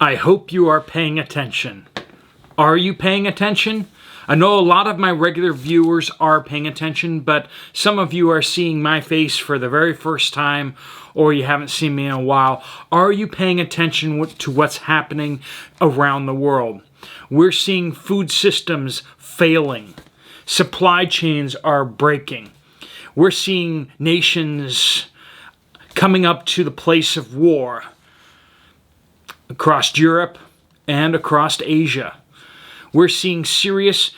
I hope you are paying attention. Are you paying attention? I know a lot of my regular viewers are paying attention, but some of you are seeing my face for the very first time, or you haven't seen me in a while. Are you paying attention to what's happening around the world? We're seeing food systems failing. Supply chains are breaking. We're seeing nations coming up to the place of war across Europe and across Asia. We're seeing serious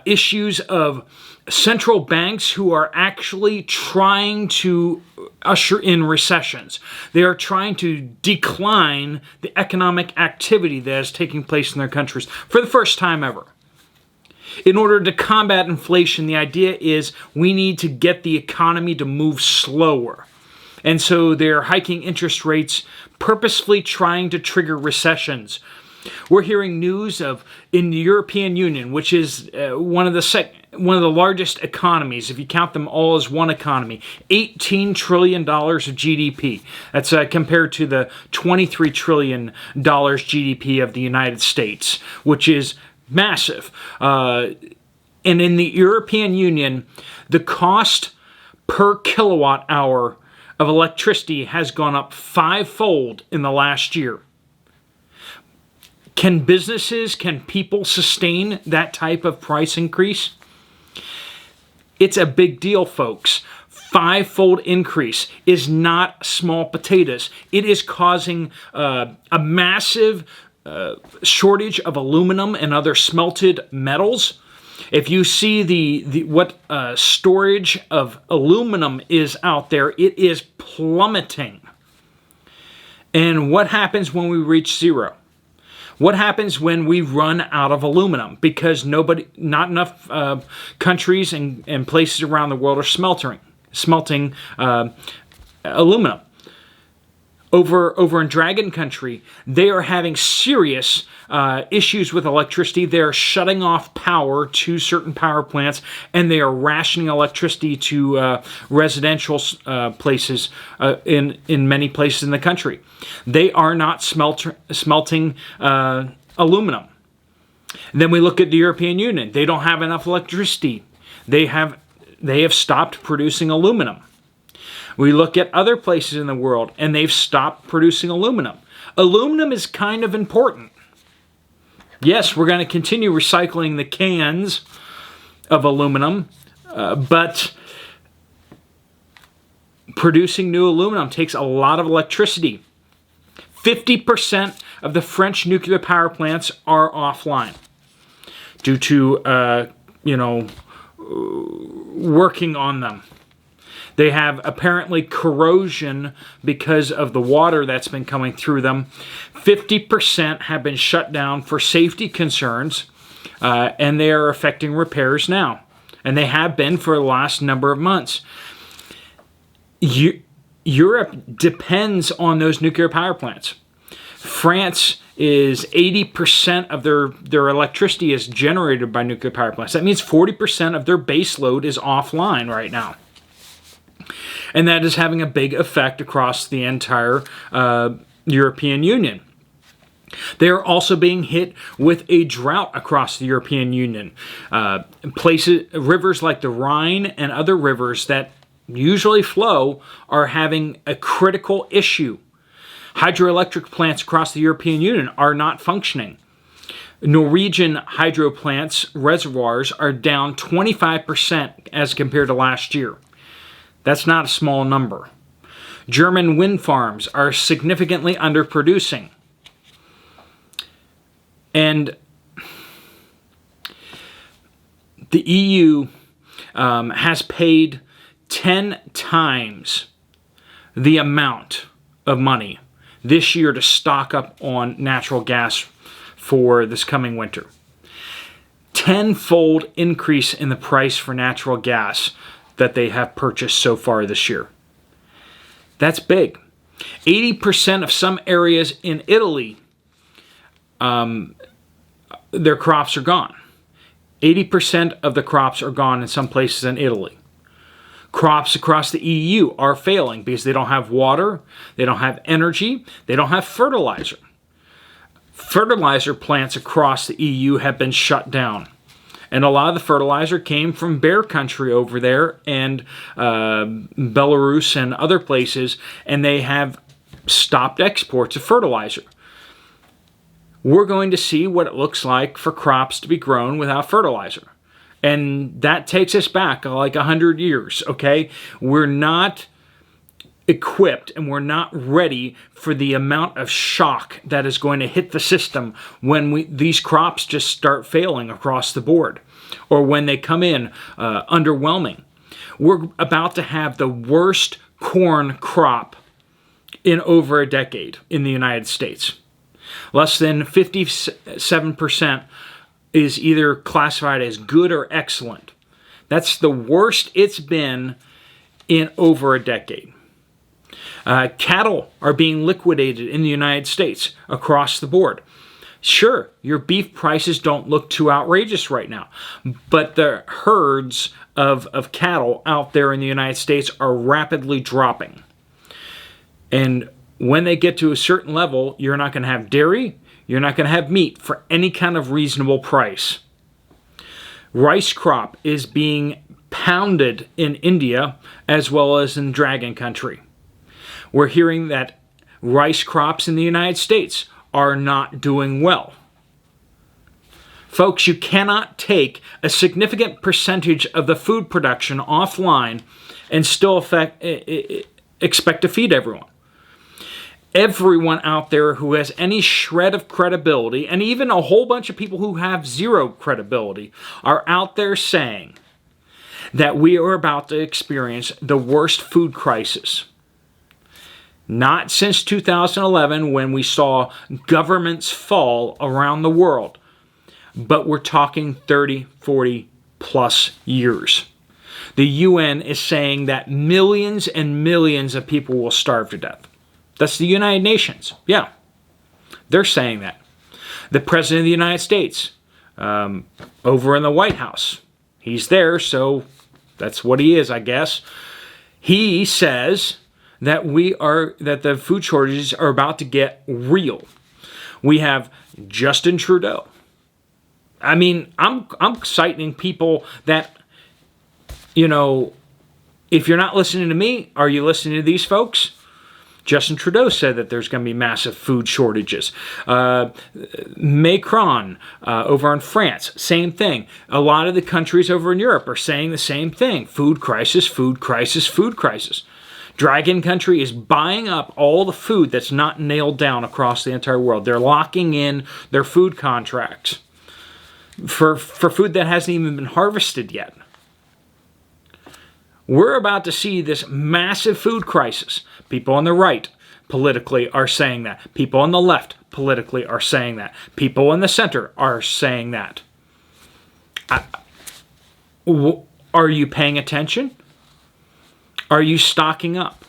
issues of central banks who are actually trying to usher in recessions. They are trying to decline the economic activity that is taking place in their countries for the first time ever. In order to combat inflation, the idea is we need to get the economy to move slower. And so they're hiking interest rates, purposefully trying to trigger recessions. We're hearing news of, in the European Union, which is one of the largest economies, if you count them all as one economy, $18 trillion of GDP. That's compared to the $23 trillion GDP of the United States, which is massive. And in the European Union, the cost per kilowatt hour of electricity has gone up 5-fold in the last year. Can businesses, can people sustain that type of price increase? It's a big deal, folks. 5-fold increase is not small potatoes. It is causing a massive shortage of aluminum and other smelted metals. If you see what storage of aluminum is out there, it is plummeting. And what happens when we reach zero? What happens when we run out of aluminum? Because not enough countries and places around the world are smelting aluminum. Over in Dragon Country, they are having serious issues with electricity. They are shutting off power to certain power plants, and they are rationing electricity to residential places in many places in the country. They are not smelting aluminum. And then we look at the European Union. They don't have enough electricity. They have stopped producing aluminum. We look at other places in the world, and they've stopped producing aluminum. Aluminum is kind of important. Yes, we're going to continue recycling the cans of aluminum, but producing new aluminum takes a lot of electricity. 50% of the French nuclear power plants are offline due to, working on them. They have apparently corrosion because of the water that's been coming through them. 50% have been shut down for safety concerns, and they are affecting repairs now. And they have been for the last number of months. Europe depends on those nuclear power plants. France is 80% of their electricity is generated by nuclear power plants. That means 40% of their base load is offline right now. And that is having a big effect across the entire European Union. They are also being hit with a drought across the European Union. Rivers like the Rhine and other rivers that usually flow are having a critical issue. Hydroelectric plants across the European Union are not functioning. Norwegian hydro plants reservoirs are down 25% as compared to last year. That's not a small number. German wind farms are significantly underproducing. And the EU has paid 10 times the amount of money this year to stock up on natural gas for this coming winter. 10-fold increase in the price for natural gas that they have purchased so far this year. That's big. 80% of some areas in Italy, their crops are gone. 80% of the crops are gone in some places in Italy. Crops across the EU are failing because they don't have water, they don't have energy, they don't have fertilizer. Fertilizer plants across the EU have been shut down. And a lot of the fertilizer came from bear country over there and Belarus and other places, and they have stopped exports of fertilizer. We're going to see what it looks like for crops to be grown without fertilizer. And that takes us back like 100 years, okay? We're not equipped and we're not ready for the amount of shock that is going to hit the system when these crops just start failing across the board, or when they come in underwhelming. We're about to have the worst corn crop in over a decade in the United States. Less than 57% is either classified as good or excellent. That's the worst it's been in over a decade. Cattle are being liquidated in the United States across the board. Sure, your beef prices don't look too outrageous right now, but the herds of cattle out there in the United States are rapidly dropping. And when they get to a certain level, you're not going to have dairy, you're not going to have meat for any kind of reasonable price. Rice crop is being pounded in India as well as in Dragon country. We're hearing that rice crops in the United States are not doing well. Folks, you cannot take a significant percentage of the food production offline and still expect to feed everyone. Everyone out there who has any shred of credibility, and even a whole bunch of people who have zero credibility, are out there saying that we are about to experience the worst food crisis. Not since 2011, when we saw governments fall around the world, but we're talking 30, 40 plus years. The UN is saying that millions and millions of people will starve to death. That's the United Nations. Yeah, they're saying that. The President of the United States, over in the White House, he's there, so that's what he is, I guess. He says that the food shortages are about to get real. We have Justin Trudeau. I mean, I'm citing people that, you know, if you're not listening to me, are you listening to these folks? Justin Trudeau said that there's going to be massive food shortages. Macron over in France, same thing. A lot of the countries over in Europe are saying the same thing. Food crisis, food crisis, food crisis. Dragon country is buying up all the food that's not nailed down across the entire world. They're locking in their food contracts for food that hasn't even been harvested yet. We're about to see this massive food crisis. People on the right politically are saying that. People on the left politically are saying that. People in the center are saying that. Are you paying attention? Are you stocking up?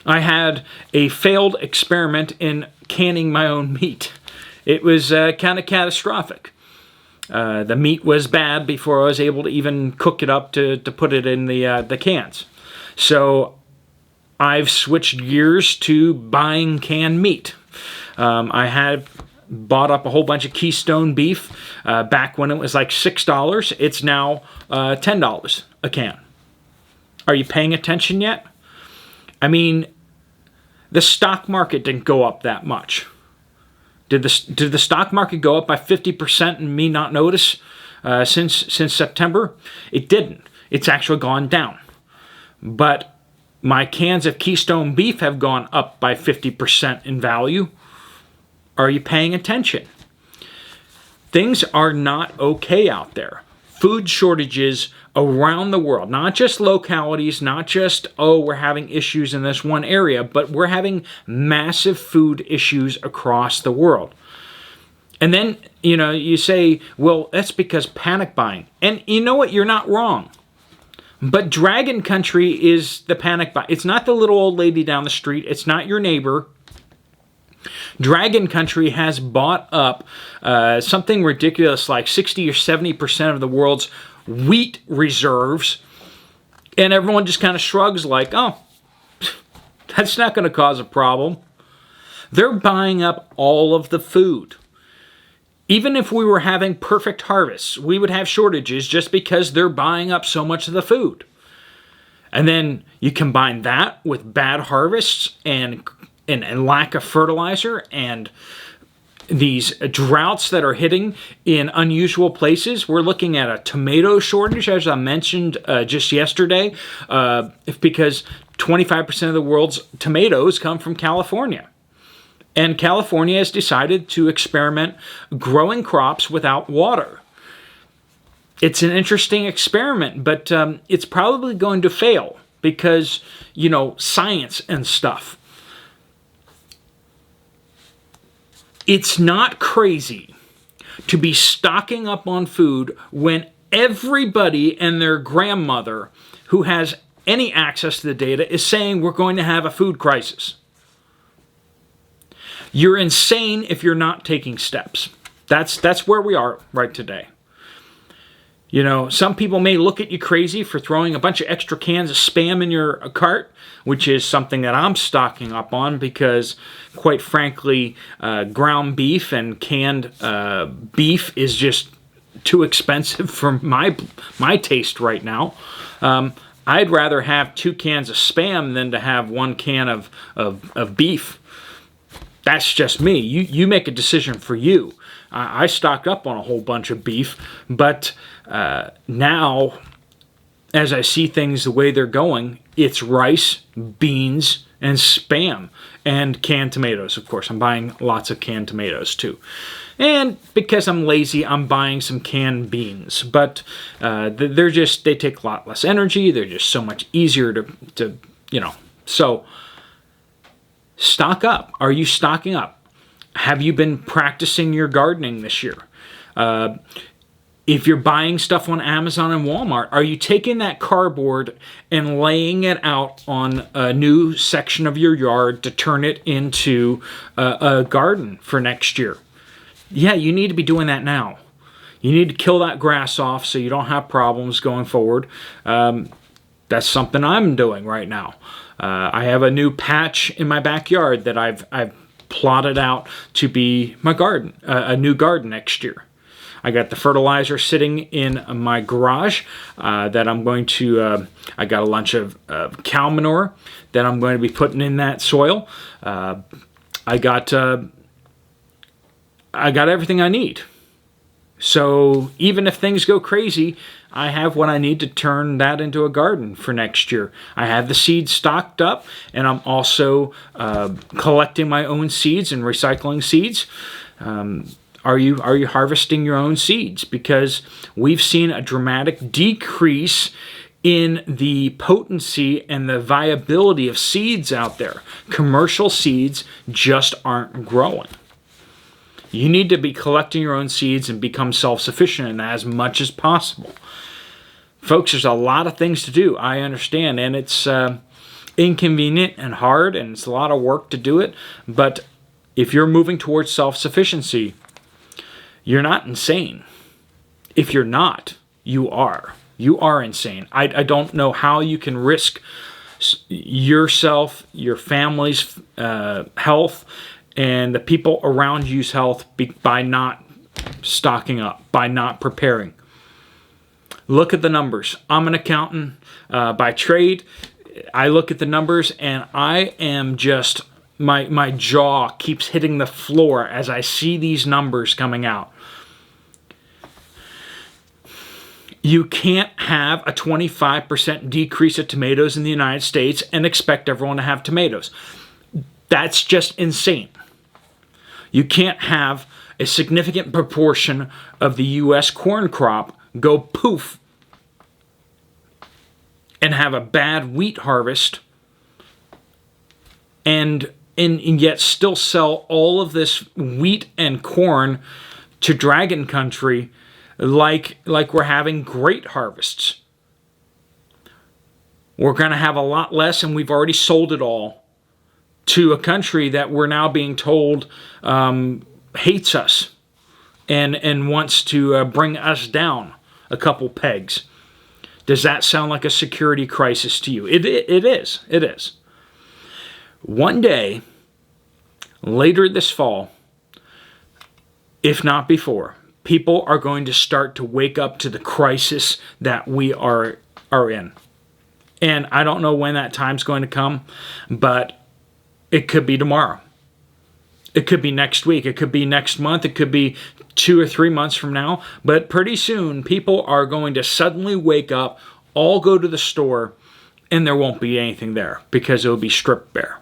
I had a failed experiment in canning my own meat. It was kind of catastrophic. The meat was bad before I was able to even cook it up to put it in the cans. So I've switched gears to buying canned meat. I had bought up a whole bunch of Keystone beef back when it was like $6. It's now $10 a can. Are you paying attention yet? I mean, the stock market didn't go up that much. Did the stock market go up by 50% and me not notice since September? It didn't. It's actually gone down. But my cans of Keystone beef have gone up by 50% in value. Are you paying attention? Things are not okay out there. Food shortages around the world, not just localities, not just, oh, we're having issues in this one area, but we're having massive food issues across the world. And then, you know, you say, well, that's because panic buying. And you know what? You're not wrong. But Dragon Country is the panic buy. It's not the little old lady down the street. It's not your neighbor. Dragon Country has bought up something ridiculous like 60 or 70% of the world's wheat reserves, and everyone just kind of shrugs like, oh, that's not going to cause a problem. They're buying up all of the food. Even if we were having perfect harvests, we would have shortages just because they're buying up so much of the food. And then you combine that with bad harvests and lack of fertilizer and these droughts that are hitting in unusual places. We're looking at a tomato shortage, as I mentioned just yesterday, because 25% of the world's tomatoes come from California. And California has decided to experiment growing crops without water. It's an interesting experiment, but it's probably going to fail because, science and stuff. It's not crazy to be stocking up on food when everybody and their grandmother who has any access to the data is saying we're going to have a food crisis. You're insane if you're not taking steps. That's where we are right today. Some people may look at you crazy for throwing a bunch of extra cans of Spam in your cart, which is something that I'm stocking up on because, quite frankly, ground beef and canned beef is just too expensive for my taste right now. I'd rather have 2 cans of Spam than to have 1 can of beef. That's just me. You make a decision for you. I stocked up on a whole bunch of beef, but now, as I see things the way they're going, it's rice, beans, and Spam, and canned tomatoes, of course. I'm buying lots of canned tomatoes, too. And because I'm lazy, I'm buying some canned beans. But they take a lot less energy. They're just so much easier to. So, stock up. Are you stocking up? Have you been practicing your gardening this year? If you're buying stuff on Amazon and Walmart, are you taking that cardboard and laying it out on a new section of your yard to turn it into a garden for next year? Yeah, you need to be doing that now. You need to kill that grass off so you don't have problems going forward. That's something I'm doing right now. I have a new patch in my backyard that I've plotted out to be my garden, a new garden next year. I got the fertilizer sitting in my garage that I'm going to, I got a bunch of cow manure that I'm going to be putting in that soil. I got everything I need. So even if things go crazy, I have what I need to turn that into a garden for next year. I have the seeds stocked up, and I'm also collecting my own seeds and recycling seeds. Are you harvesting your own seeds? Because we've seen a dramatic decrease in the potency and the viability of seeds out there. Commercial seeds just aren't growing. You need to be collecting your own seeds and become self-sufficient in that as much as possible. Folks, there's a lot of things to do, I understand, and it's inconvenient and hard, and it's a lot of work to do it, but if you're moving towards self-sufficiency, you're not insane. If you're not, you are. You are insane. I don't know how you can risk yourself, your family's health, and the people around you's health by not stocking up, by not preparing. Look at the numbers. I'm an accountant by trade. I look at the numbers and I am just, my jaw keeps hitting the floor as I see these numbers coming out. You can't have a 25% decrease of tomatoes in the United States and expect everyone to have tomatoes. That's just insane. You can't have a significant proportion of the U.S. corn crop go poof and have a bad wheat harvest and yet still sell all of this wheat and corn to Dragon Country like we're having great harvests. We're going to have a lot less, and we've already sold it all to a country that we're now being told hates us and wants to bring us down a couple pegs. Does that sound like a security crisis to you? It is. It is. One day, later this fall, if not before, people are going to start to wake up to the crisis that we are in. And I don't know when that time's going to come, but it could be tomorrow. It could be next week. It could be next month. It could be 2 or 3 months from now. But pretty soon, people are going to suddenly wake up, all go to the store, and there won't be anything there because it will be stripped bare.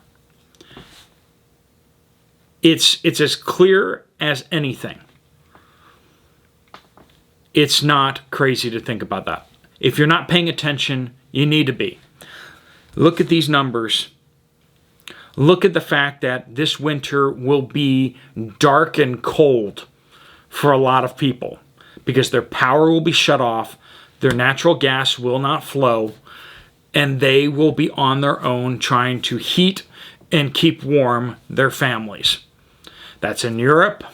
It's as clear as anything. It's not crazy to think about that. If you're not paying attention, you need to be. Look at these numbers. Look at the fact that this winter will be dark and cold for a lot of people because their power will be shut off, their natural gas will not flow, and they will be on their own trying to heat and keep warm their families. That's in Europe,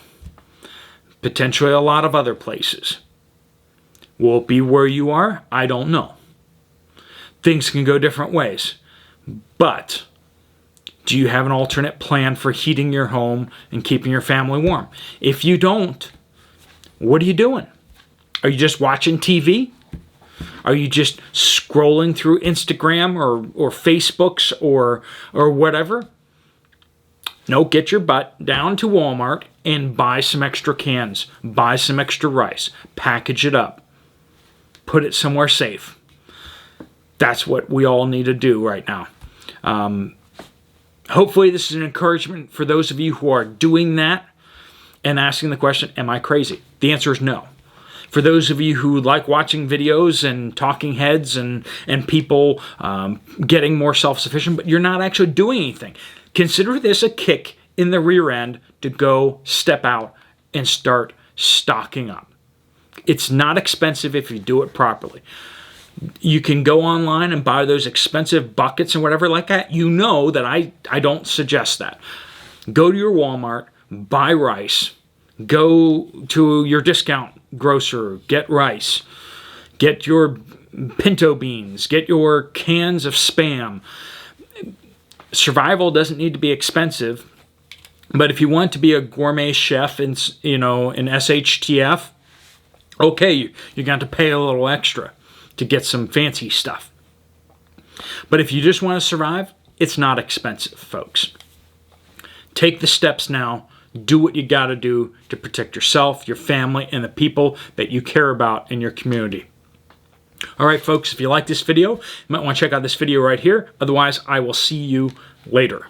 potentially a lot of other places. Will it be where you are? I don't know. Things can go different ways. But do you have an alternate plan for heating your home and keeping your family warm? If you don't, what are you doing? Are you just watching TV? Are you just scrolling through Instagram or Facebooks or whatever? No, get your butt down to Walmart and buy some extra cans. Buy some extra rice. Package it up. Put it somewhere safe. That's what we all need to do right now. Hopefully this is an encouragement for those of you who are doing that and asking the question, am I crazy? The answer is no. For those of you who like watching videos and talking heads and people getting more self-sufficient, but you're not actually doing anything, consider this a kick in the rear end to go step out and start stocking up. It's not expensive if you do it properly. You can go online and buy those expensive buckets and whatever like that. You know that I don't suggest that. Go to your Walmart, buy rice. Go to your discount grocer, get rice. Get your pinto beans. Get your cans of Spam. Survival doesn't need to be expensive. But if you want to be a gourmet chef in SHTF, okay, you're going to have to pay a little extra to get some fancy stuff. But if you just want to survive, it's not expensive, folks. Take the steps now. Do what you got to do to protect yourself, your family, and the people that you care about in your community. All right, folks, if you like this video, you might want to check out this video right here. Otherwise, I will see you later.